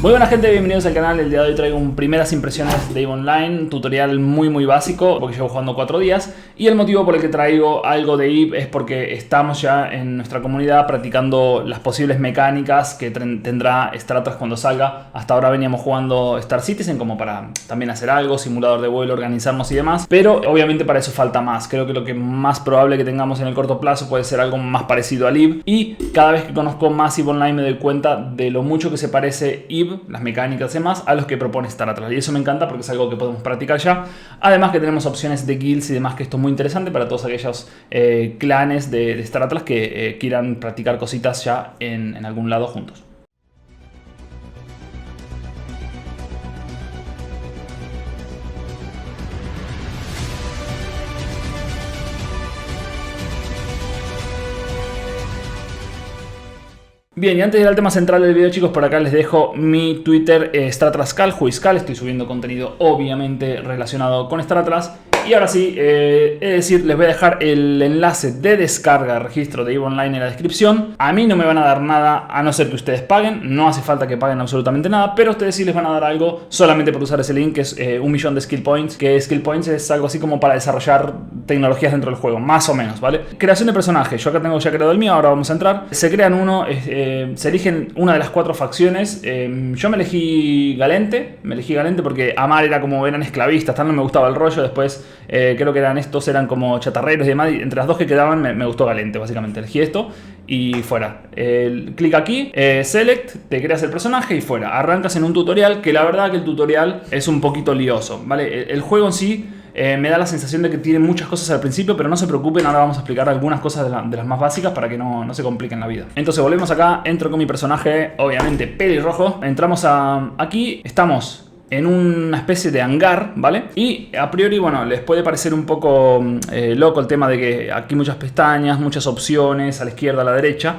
Muy buena gente, bienvenidos al canal. El día de hoy traigo un primeras impresiones de EVE Online, un tutorial muy básico porque llevo jugando 4 días y el motivo por el que traigo algo de EVE es porque estamos ya en nuestra comunidad practicando las posibles mecánicas que tendrá Stratos cuando salga. Hasta ahora veníamos jugando Star Citizen como para también hacer algo, simulador de vuelo, organizarnos y demás, pero obviamente para eso falta más. Creo que lo que más probable que tengamos en el corto plazo puede ser algo más parecido al EVE, y cada vez que conozco más EVE Online me doy cuenta de lo mucho que se parece EVE, las mecánicas y demás, a los que propone StarAtlas, y eso me encanta porque es algo que podemos practicar ya. Además que tenemos opciones de guilds y demás, que esto es muy interesante para todos aquellos clanes de StarAtlas que quieran practicar cositas ya en algún lado juntos. Bien, y antes de ir al tema central del video, chicos, por acá les dejo mi Twitter, StarAtlasCal, Juizcal. Estoy subiendo contenido obviamente relacionado con StarAtlas. Y ahora sí, es decir, les voy a dejar el enlace de descarga, registro de EVE Online en la descripción. A mí no me van a dar nada a no ser que ustedes paguen. No hace falta que paguen absolutamente nada, pero ustedes sí les van a dar algo solamente por usar ese link, que es 1.000.000 de Skill Points. Que Skill Points es algo así como para desarrollar tecnologías dentro del juego, más o menos, ¿vale? Creación de personaje. Yo acá tengo ya creado el mío, ahora vamos a entrar. Se crean uno, se eligen una de las 4 facciones. Yo me elegí Galente porque Amar era como, eran esclavistas, tal, no me gustaba el rollo. Después creo que eran como chatarreros y demás, y entre las 2 que quedaban me gustó Galente, básicamente. Elegí esto y fuera. Clic aquí, select, te creas el personaje y fuera. Arrancas en un tutorial, que la verdad que el tutorial es un poquito lioso, ¿vale? El juego en sí me da la sensación de que tiene muchas cosas al principio, pero no se preocupen, ahora vamos a explicar algunas cosas de las más básicas para que no se compliquen la vida. Entonces volvemos acá, entro con mi personaje, obviamente pelirrojo. Entramos aquí, estamos en una especie de hangar, ¿vale? Y a priori, bueno, les puede parecer un poco loco el tema de que aquí hay muchas pestañas, muchas opciones, a la izquierda, a la derecha.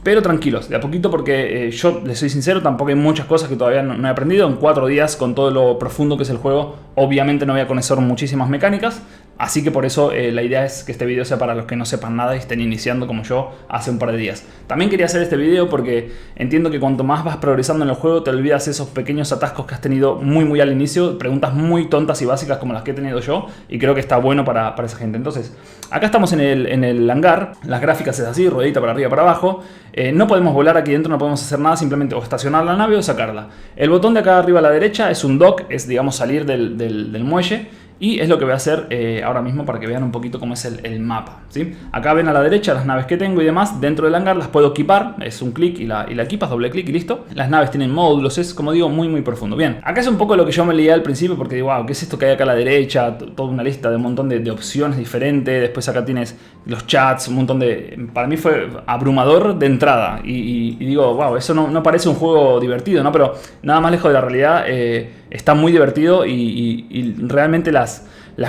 Pero tranquilos, de a poquito, porque yo les soy sincero, tampoco hay muchas cosas que todavía no he aprendido. En 4 días, con todo lo profundo que es el juego, obviamente no voy a conocer muchísimas mecánicas. Así que por eso la idea es que este video sea para los que no sepan nada y estén iniciando como yo hace un par de días. También quería hacer este video porque entiendo que cuanto más vas progresando en el juego te olvidas esos pequeños atascos que has tenido muy al inicio. Preguntas muy tontas y básicas como las que he tenido yo, y creo que está bueno para esa gente. Entonces, acá estamos en el hangar. Las gráficas es así, ruedita para arriba, para abajo. No podemos volar aquí dentro, no podemos hacer nada, simplemente o estacionar la nave o sacarla. El botón de acá arriba a la derecha es un dock, es digamos salir del muelle. Y es lo que voy a hacer ahora mismo para que vean un poquito cómo es el mapa, ¿sí? Acá ven a la derecha las naves que tengo y demás. Dentro del hangar las puedo equipar, es un clic y la equipas, doble clic y listo. Las naves tienen módulos, es como digo muy profundo. Bien, acá es un poco lo que yo me leía al principio porque digo, wow, ¿qué es esto que hay acá a la derecha? Toda una lista de un montón de opciones diferentes. Después acá tienes los chats, un montón de... Para mí fue abrumador de entrada y digo, wow, eso no parece un juego divertido, ¿no? Pero nada más lejos de la realidad, está muy divertido y realmente las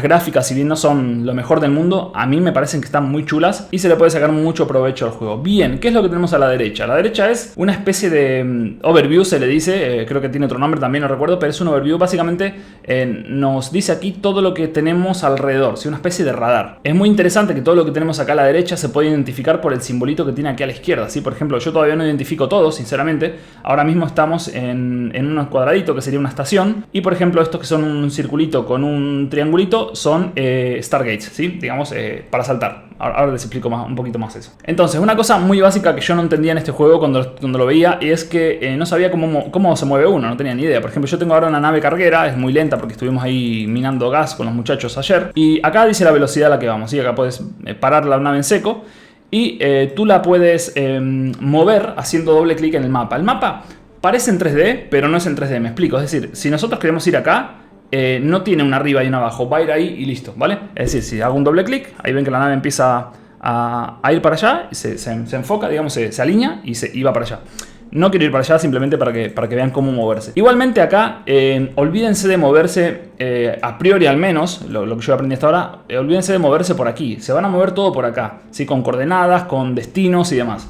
gráficas, si bien no son lo mejor del mundo, a mí me parecen que están muy chulas y se le puede sacar mucho provecho al juego. Bien, ¿qué es lo que tenemos a la derecha? A la derecha es una especie de overview, se le dice, creo que tiene otro nombre también, no recuerdo, pero es un overview. Básicamente nos dice aquí todo lo que tenemos alrededor, ¿sí? Una especie de radar. Es muy interesante que todo lo que tenemos acá a la derecha se puede identificar por el simbolito que tiene aquí a la izquierda, ¿sí? Por ejemplo, yo todavía no identifico todo, sinceramente. Ahora mismo estamos en un cuadradito que sería una estación, y por ejemplo estos que son un circulito con un triangulito son Stargates, ¿sí? Digamos, para saltar. Ahora les explico un poquito más eso. Entonces, una cosa muy básica que yo no entendía en este juego cuando lo veía, y es que no sabía cómo se mueve uno, no tenía ni idea. Por ejemplo, yo tengo ahora una nave carguera, es muy lenta porque estuvimos ahí minando gas con los muchachos ayer, y acá dice la velocidad a la que vamos, ¿sí? Acá puedes parar la nave en seco y tú la puedes mover haciendo doble clic en el mapa. El mapa parece en 3D, pero no es en 3D, me explico. Es decir, si nosotros queremos ir acá, no tiene un arriba y un abajo, va a ir ahí y listo, ¿vale? Es decir, si hago un doble clic, ahí ven que la nave empieza a ir para allá, y se enfoca, digamos, se alinea y va para allá. No quiero ir para allá, simplemente para que vean cómo moverse. Igualmente acá, olvídense de moverse, a priori al menos, lo que yo aprendí hasta ahora, olvídense de moverse por aquí. Se van a mover todo por acá, ¿sí? Con coordenadas, con destinos y demás.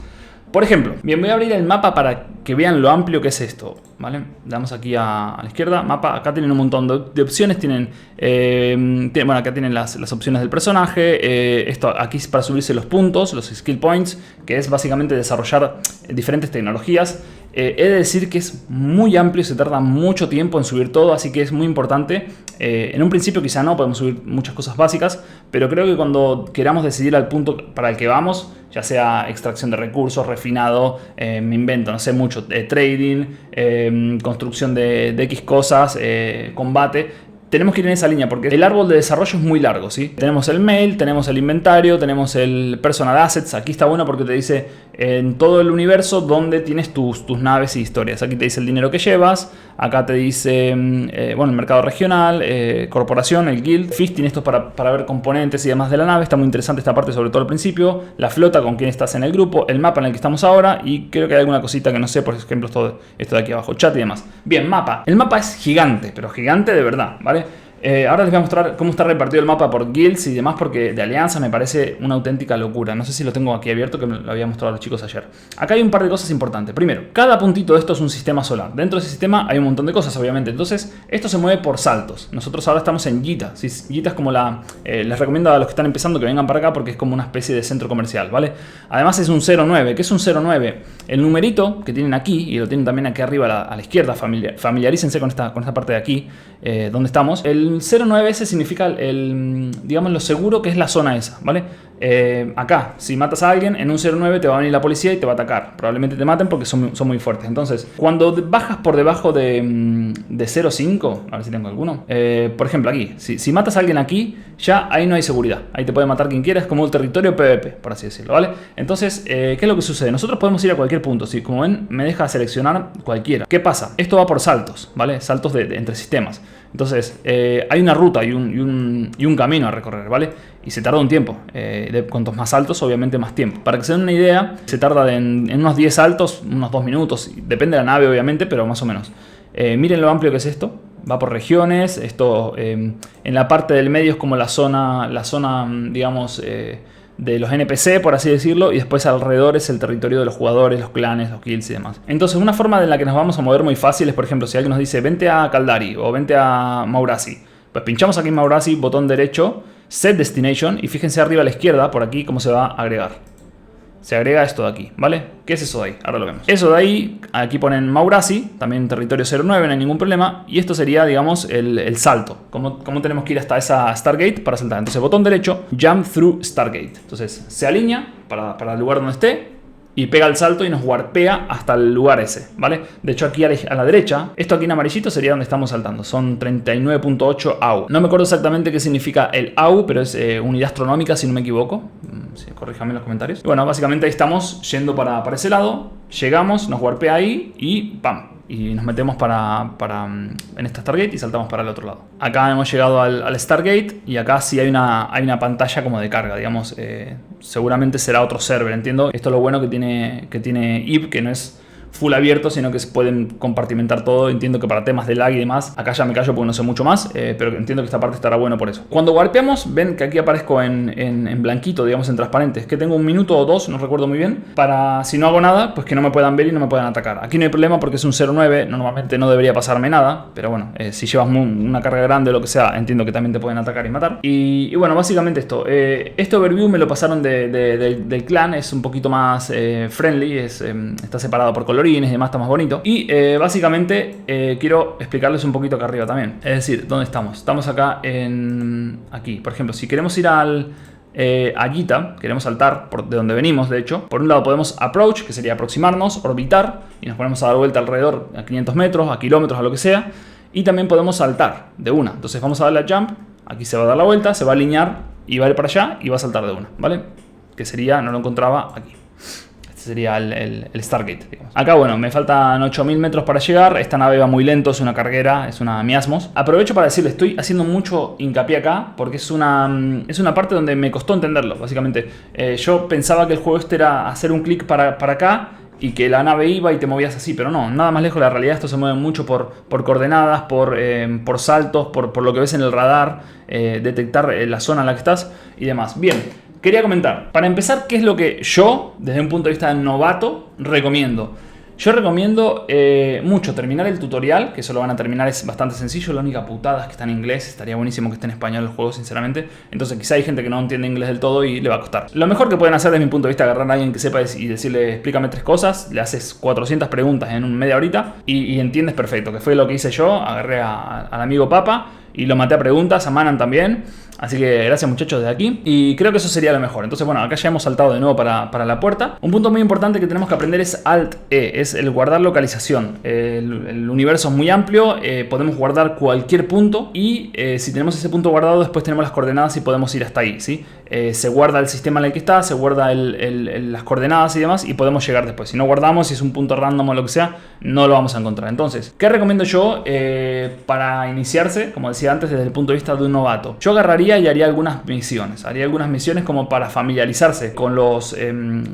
Por ejemplo, bien, voy a abrir el mapa para que vean lo amplio que es esto. ¿vale? Le damos aquí a la izquierda, mapa. Acá tienen un montón de opciones. Tienen, bueno, acá tienen las opciones del personaje. Esto aquí es para subirse los puntos, los skill points, que es básicamente desarrollar diferentes tecnologías. He de decir que es muy amplio, se tarda mucho tiempo en subir todo, así que es muy importante. En un principio quizá no, podemos subir muchas cosas básicas, pero creo que cuando queramos decidir al punto para el que vamos, ya sea extracción de recursos, refinado, me invento, no sé mucho, trading, construcción de X cosas, combate. Tenemos que ir en esa línea porque el árbol de desarrollo es muy largo, ¿sí? Tenemos el mail, tenemos el inventario, tenemos el personal assets. Aquí está bueno porque te dice en todo el universo dónde tienes tus naves y historias. Aquí te dice el dinero que llevas. Acá te dice, bueno, el mercado regional, corporación, el guild. Fisting, esto es para ver componentes y demás de la nave. Está muy interesante esta parte, sobre todo al principio. La flota, con quién estás en el grupo. El mapa en el que estamos ahora. Y creo que hay alguna cosita que no sé, por ejemplo, esto de aquí abajo, chat y demás. Bien, mapa. El mapa es gigante, pero gigante de verdad, ¿vale? Ahora les voy a mostrar cómo está repartido el mapa por guilds y demás, porque de alianza me parece una auténtica locura. No sé si lo tengo aquí abierto, que me lo había mostrado a los chicos ayer. Acá hay un par de cosas importantes. Primero, cada puntito de esto es un sistema solar. Dentro de ese sistema hay un montón de cosas, obviamente. Entonces, esto se mueve por saltos. Nosotros ahora estamos en Yita. Yita es como les recomiendo a los que están empezando que vengan para acá porque es como una especie de centro comercial, ¿vale? Además es un 09. ¿Qué es un 09? El numerito que tienen aquí, y lo tienen también aquí arriba a la izquierda, familiarícense con esta parte de aquí, donde estamos. El 09 ese significa digamos, lo seguro que es la zona esa, ¿vale? Acá, si matas a alguien, en un 09 te va a venir la policía y te va a atacar. Probablemente te maten porque son muy fuertes. Entonces, cuando bajas por debajo de 0,5, a ver si tengo alguno. Por ejemplo, aquí, si matas a alguien aquí, ya ahí no hay seguridad. Ahí te puede matar quien quiera, es como el territorio PvP, por así decirlo, ¿vale? Entonces, ¿qué es lo que sucede? Nosotros podemos ir a cualquier punto. Si, como ven, me deja seleccionar cualquiera. ¿Qué pasa? Esto va por saltos, ¿vale? Saltos entre sistemas. Entonces, hay una ruta y un camino a recorrer, ¿vale? Y se tarda un tiempo. Cuantos más altos, obviamente más tiempo. Para que se den una idea, se tarda en unos 10 saltos, unos 2 minutos. Depende de la nave, obviamente, pero más o menos. Miren lo amplio que es esto. Va por regiones. Esto en la parte del medio es como la zona digamos, de los NPC, por así decirlo, y después alrededor es el territorio de los jugadores, los clanes, los guilds y demás. Entonces, una forma en la que nos vamos a mover muy fácil es, por ejemplo, si alguien nos dice vente a Caldari o vente a Maurasi, pues pinchamos aquí en Maurasi, botón derecho, Set Destination, y fíjense arriba a la izquierda, por aquí, cómo se va a agregar. Se agrega esto de aquí, ¿vale? ¿Qué es eso de ahí? Ahora lo vemos. Eso de ahí, aquí ponen Maurasi, también territorio 09, no hay ningún problema. Y esto sería, digamos, el salto. ¿Cómo tenemos que ir hasta esa Stargate para saltar? Entonces, botón derecho, Jump Through Stargate. Entonces, se alinea para el lugar donde esté y pega el salto y nos warpea hasta el lugar ese, ¿vale? De hecho, aquí a la derecha, esto aquí en amarillito sería donde estamos saltando. Son 39.8 AU. No me acuerdo exactamente qué significa el AU, pero es unidad astronómica, si no me equivoco. Sí, corríjame en los comentarios. Y bueno, básicamente ahí estamos yendo para ese lado. Llegamos, nos warpea ahí y ¡pam! Y nos metemos en esta Stargate y saltamos para el otro lado. Acá hemos llegado al Stargate y acá sí hay una pantalla como de carga, digamos. Seguramente será otro server, entiendo. Esto es lo bueno que tiene Eve, que no es full abierto, sino que se pueden compartimentar todo. Entiendo que para temas de lag y demás, acá ya me callo porque no sé mucho más, pero entiendo que esta parte estará bueno por eso. Cuando warpeamos, ven que aquí aparezco en blanquito, digamos en transparente. Es que tengo 1 minuto o 2, no recuerdo muy bien, para si no hago nada, pues que no me puedan ver y no me puedan atacar. Aquí no hay problema porque es un 09, normalmente no debería pasarme nada, pero bueno, si llevas una carga grande o lo que sea, entiendo que también te pueden atacar y matar. Y bueno, básicamente esto. Este overview me lo pasaron del clan, es un poquito más friendly, está separado por color y demás, está más bonito. Y básicamente quiero explicarles un poquito acá arriba también. Es decir, ¿dónde estamos? Estamos acá aquí. Por ejemplo, si queremos ir a Yita, queremos saltar de donde venimos, de hecho. Por un lado podemos approach, que sería aproximarnos, orbitar, y nos ponemos a dar vuelta alrededor a 500 metros, a kilómetros, a lo que sea. Y también podemos saltar de una. Entonces vamos a darle a jump, aquí se va a dar la vuelta, se va a alinear y va a ir para allá y va a saltar de una, ¿vale? Que sería, no lo encontraba aquí. Sería el Stargate, digamos. Acá, bueno, me faltan 8000 metros para llegar. Esta nave va muy lento, es una carguera, es una Miasmos. Aprovecho para decirle, estoy haciendo mucho hincapié acá porque es una parte donde me costó entenderlo, básicamente. Yo pensaba que el juego este era hacer un clic para acá y que la nave iba y te movías así, pero no, nada más lejos de la realidad. Esto se mueve mucho por coordenadas, por saltos, por lo que ves en el radar, detectar la zona en la que estás y demás. Bien. Quería comentar, para empezar, qué es lo que yo, desde un punto de vista novato, recomiendo. Yo recomiendo mucho terminar el tutorial, que eso lo van a terminar, es bastante sencillo. La única putada es que está en inglés, estaría buenísimo que esté en español el juego, sinceramente. Entonces quizá hay gente que no entiende inglés del todo y le va a costar. Lo mejor que pueden hacer desde mi punto de vista es agarrar a alguien que sepa y decirle explícame 3 cosas, le haces 400 preguntas en media horita y entiendes perfecto, que fue lo que hice yo. Agarré al amigo Papa y lo maté a preguntas, a Manan también. Así que gracias muchachos desde aquí. Y creo que eso sería lo mejor. Entonces bueno, acá ya hemos saltado de nuevo para la puerta. Un punto muy importante que tenemos que aprender es Alt-E. Es el guardar localización. El universo es muy amplio. Podemos guardar cualquier punto. Y si tenemos ese punto guardado, después tenemos las coordenadas y podemos ir hasta ahí, ¿sí? Se guarda el sistema en el que está. Se guarda las coordenadas y demás. Y podemos llegar después. Si no guardamos, si es un punto random o lo que sea, no lo vamos a encontrar. Entonces, ¿qué recomiendo yo para iniciarse? Como decía antes, desde el punto de vista de un novato. Yo agarraría y haría algunas misiones. Haría algunas misiones como para familiarizarse con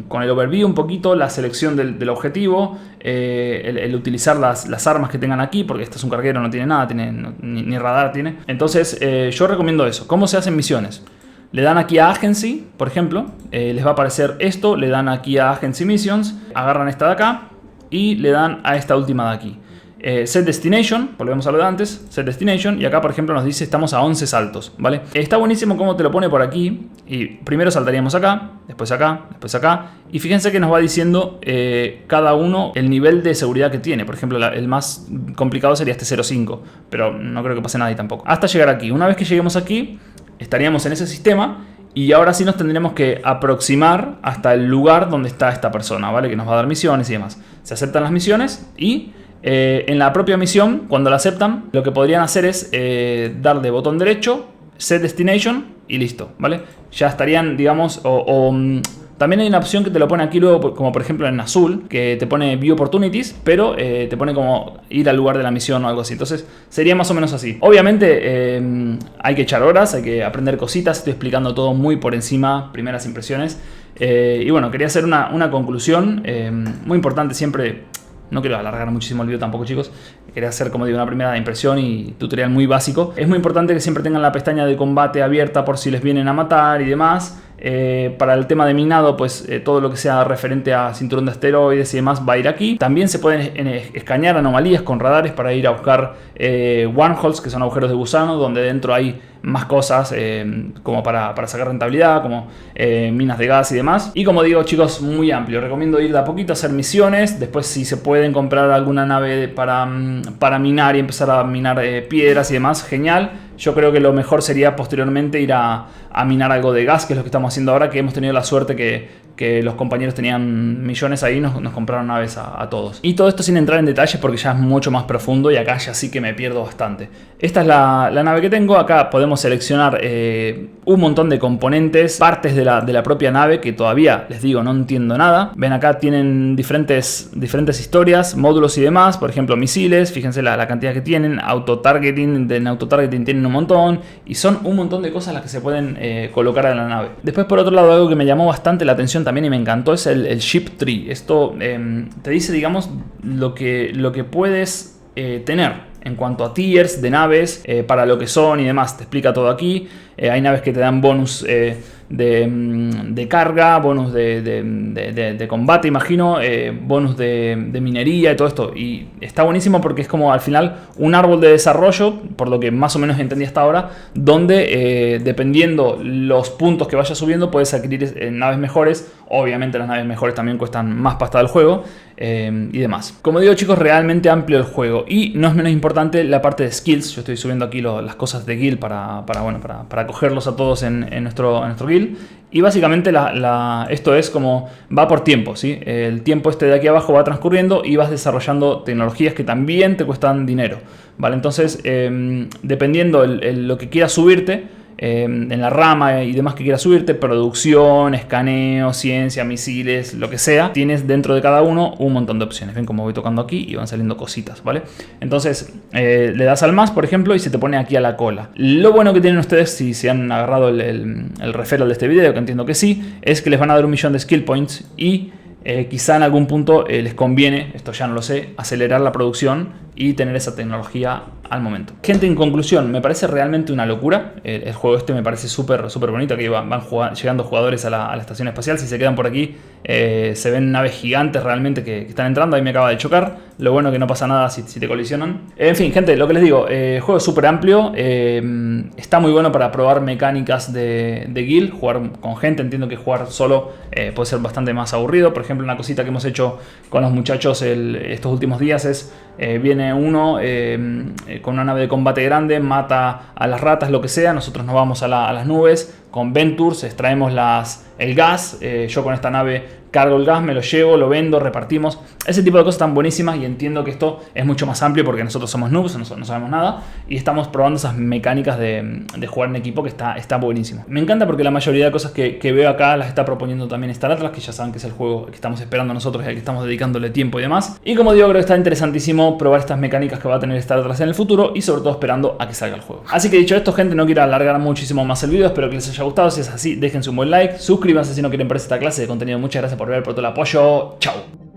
con el overview un poquito, la selección del objetivo, el utilizar las armas que tengan aquí, porque este es un carguero, no tiene nada, ni radar tiene. Entonces yo recomiendo eso. ¿Cómo se hacen misiones? Le dan aquí a Agency, por ejemplo, les va a aparecer esto, le dan aquí a Agency Missions, agarran esta de acá y le dan a esta última de aquí. Set Destination, volvemos a lo de antes, Set Destination, y acá por ejemplo nos dice estamos a 11 saltos, ¿vale? Está buenísimo cómo te lo pone por aquí, y primero saltaríamos acá, después acá, después acá, y fíjense que nos va diciendo cada uno el nivel de seguridad que tiene. Por ejemplo, el más complicado sería este 0.5, pero no creo que pase nada ahí tampoco. Hasta llegar aquí, una vez que lleguemos aquí, estaríamos en ese sistema, y ahora sí nos tendremos que aproximar hasta el lugar donde está esta persona, ¿vale? Que nos va a dar misiones y demás. Se aceptan las misiones y en la propia misión, cuando la aceptan, lo que podrían hacer es darle botón derecho, Set Destination y listo, ¿vale? Ya estarían, digamos, también hay una opción que te lo pone aquí luego, como por ejemplo en azul, que te pone View Opportunities, pero te pone como ir al lugar de la misión o algo así. Entonces sería más o menos así. Obviamente hay que echar horas, hay que aprender cositas. Estoy explicando todo muy por encima, primeras impresiones. Y bueno, quería hacer una conclusión muy importante siempre. No quiero alargar muchísimo el video tampoco, chicos. Quería hacer, como digo, una primera impresión y tutorial muy básico. Es muy importante que siempre tengan la pestaña de combate abierta por si les vienen a matar y demás. Para el tema de minado, pues todo lo que sea referente a cinturón de asteroides y demás va a ir aquí. También se pueden escanear anomalías con radares para ir a buscar wormholes, que son agujeros de gusano, donde dentro hay más cosas como para sacar rentabilidad, como minas de gas y demás. Y como digo, chicos, muy amplio. Recomiendo ir de a poquito a hacer misiones. Después, si se pueden comprar alguna nave para minar y empezar a minar piedras y demás, genial. Yo creo que lo mejor sería posteriormente ir a minar algo de gas, que es lo que estamos haciendo ahora, que hemos tenido la suerte que los compañeros tenían millones ahí, nos compraron naves a todos. Y todo esto sin entrar en detalles porque ya es mucho más profundo y acá ya sí que me pierdo bastante. Esta es la nave que tengo. Acá podemos seleccionar un montón de componentes, partes de la propia nave que todavía, les digo, no entiendo nada. Ven, acá tienen diferentes historias, módulos y demás. Por ejemplo, misiles, fíjense la cantidad que tienen. Auto-targeting, en auto-targeting tienen un montón. Y son un montón de cosas las que se pueden colocar en la nave. Después, por otro lado, algo que me llamó bastante la atención también y me encantó es el Ship Tree. Esto te dice, digamos, lo que puedes tener en cuanto a tiers de naves, para lo que son y demás. Te explica todo aquí. Hay naves que te dan bonus de carga, bonus de combate, imagino, bonus de minería y todo esto. Y está buenísimo porque es como al final un árbol de desarrollo, por lo que más o menos entendí hasta ahora, donde dependiendo los puntos que vayas subiendo puedes adquirir naves mejores. Obviamente las naves mejores también cuestan más pasta del juego y demás. Como digo, chicos, realmente amplio el juego. Y no es menos importante la parte de skills. Yo estoy subiendo aquí las cosas de guild para cogerlos a todos en nuestro guild. Y básicamente esto es como va por tiempo, ¿sí? El tiempo este de aquí abajo va transcurriendo y vas desarrollando tecnologías que también te cuestan dinero, ¿vale? Entonces, dependiendo lo que quieras subirte, en la rama y demás que quieras subirte, producción, escaneo, ciencia, misiles, lo que sea, tienes dentro de cada uno un montón de opciones. Ven cómo voy tocando aquí y van saliendo cositas, ¿vale? Entonces le das al más, por ejemplo, y se te pone aquí a la cola. Lo bueno que tienen ustedes, si se han agarrado el referral de este video, que entiendo que sí, es que les van a dar 1.000.000 de skill points y quizá en algún punto les conviene, esto ya no lo sé, acelerar la producción y tener esa tecnología al momento. Gente, en conclusión, me parece realmente una locura. El juego este me parece súper bonito, que van llegando jugadores a la estación espacial. Si se quedan por aquí, Se ven naves gigantes realmente que están entrando. Ahí me acaba de chocar. Lo bueno que no pasa nada si te colisionan. En fin, gente, lo que les digo, el juego es súper amplio. Está muy bueno para probar mecánicas de guild. Jugar con gente, entiendo que jugar solo puede ser bastante más aburrido. Por ejemplo, una cosita que hemos hecho con los muchachos estos últimos días es... viene uno con una nave de combate grande, mata a las ratas, lo que sea. Nosotros nos vamos a las nubes con Ventures, extraemos el gas. Yo con esta nave cargo el gas, me lo llevo, lo vendo, repartimos. Ese tipo de cosas están buenísimas y entiendo que esto es mucho más amplio porque nosotros somos noobs, no sabemos nada y estamos probando esas mecánicas de jugar en equipo que está buenísimo. Me encanta porque la mayoría de cosas que veo acá las está proponiendo también Star Atlas, que ya saben que es el juego que estamos esperando nosotros y al que estamos dedicándole tiempo y demás. Y como digo, creo que está interesantísimo probar estas mecánicas que va a tener Star Atlas en el futuro y sobre todo esperando a que salga el juego. Así que dicho esto, gente, no quiero alargar muchísimo más el video, espero que les haya gustado. Si es así, déjense un buen like, suscríbanse si no quieren perder esta clase de contenido. Muchas gracias por ver, por todo el apoyo. Chao.